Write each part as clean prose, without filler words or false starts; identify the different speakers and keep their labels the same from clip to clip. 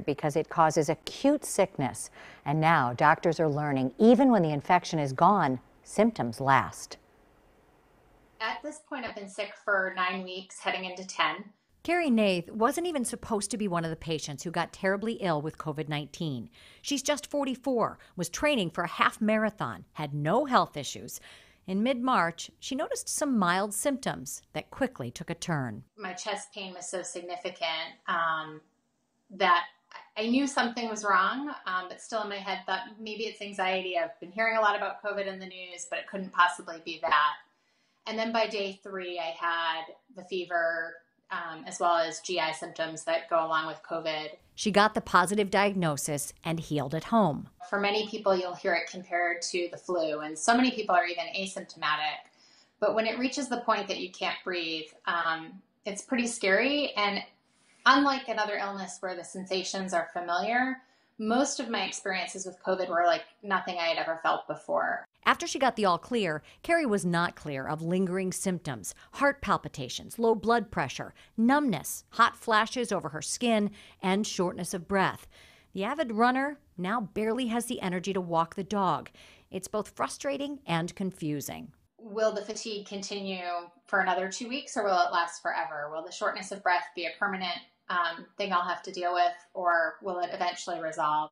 Speaker 1: because it causes acute sickness. And now doctors are learning even when the infection is gone, symptoms last.
Speaker 2: At this point, I've been sick for 9 weeks, heading into 10.
Speaker 1: Carrie Nath wasn't even supposed to be one of the patients who got terribly ill with COVID-19. She's just 44, was training for a half marathon, had no health issues. In mid-March, she noticed some mild symptoms that quickly took a turn.
Speaker 2: My chest pain was so significant that I knew something was wrong, but still in my head thought maybe it's anxiety. I've been hearing a lot about COVID in the news, but it couldn't possibly be that. And then by day 3, I had the fever, as well as GI symptoms that go along with COVID.
Speaker 1: She got the positive diagnosis and healed at home.
Speaker 2: For many people, you'll hear it compared to the flu, and so many people are even asymptomatic. But when it reaches the point that you can't breathe, it's pretty scary. And unlike another illness where the sensations are familiar, most of my experiences with COVID were like nothing I had ever felt before.
Speaker 1: After she got the all clear, Carrie was not clear of lingering symptoms, heart palpitations, low blood pressure, numbness, hot flashes over her skin, and shortness of breath. The avid runner now barely has the energy to walk the dog. It's both frustrating and confusing.
Speaker 2: Will the fatigue continue for another 2 weeks, or will it last forever? Will the shortness of breath be a permanent thing I'll have to deal with, or will it eventually resolve?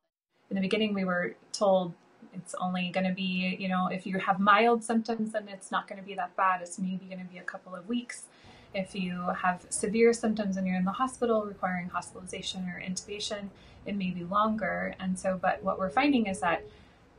Speaker 3: In the beginning, we were told it's only going to be, if you have mild symptoms, then it's not going to be that bad. It's maybe going to be a couple of weeks. If you have severe symptoms and you're in the hospital requiring hospitalization or intubation, it may be longer. But what we're finding is that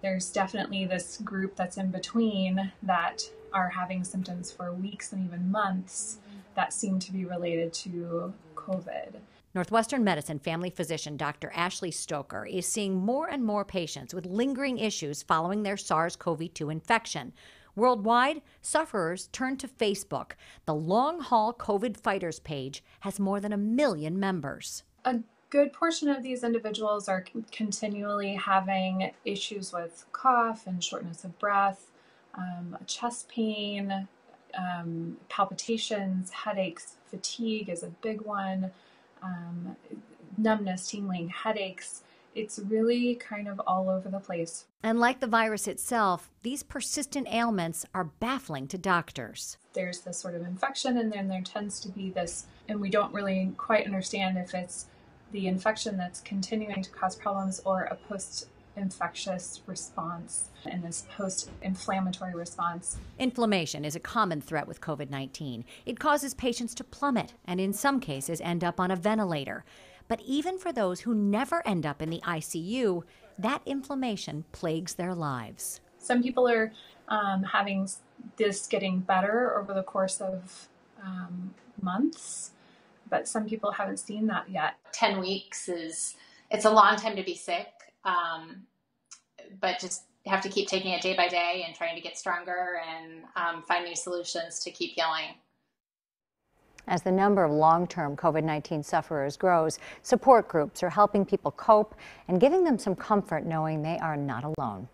Speaker 3: there's definitely this group that's in between that are having symptoms for weeks and even months that seem to be related to COVID.
Speaker 1: Northwestern Medicine family physician Dr. Ashley Stoker is seeing more and more patients with lingering issues following their SARS-CoV-2 infection. Worldwide, sufferers turn to Facebook. The Long Haul COVID Fighters page has more than 1 million members.
Speaker 3: A good portion of these individuals are continually having issues with cough and shortness of breath, chest pain, palpitations, headaches, fatigue is a big one. Numbness, tingling, headaches. It's really kind of all over the place.
Speaker 1: And like the virus itself, these persistent ailments are baffling to doctors.
Speaker 3: There's this sort of infection, and then there tends to be this, and we don't really quite understand if it's the infection that's continuing to cause problems or a post-infectious response and this post-inflammatory response.
Speaker 1: Inflammation is a common threat with COVID-19. It causes patients to plummet and in some cases end up on a ventilator. But even for those who never end up in the ICU, that inflammation plagues their lives.
Speaker 3: Some people are having this getting better over the course of months, but some people haven't seen that yet.
Speaker 2: 10 weeks it's a long time to be sick, but just have to keep taking it day by day and trying to get stronger and find new solutions to keep healing.
Speaker 1: As the number of long-term COVID-19 sufferers grows, support groups are helping people cope and giving them some comfort knowing they are not alone.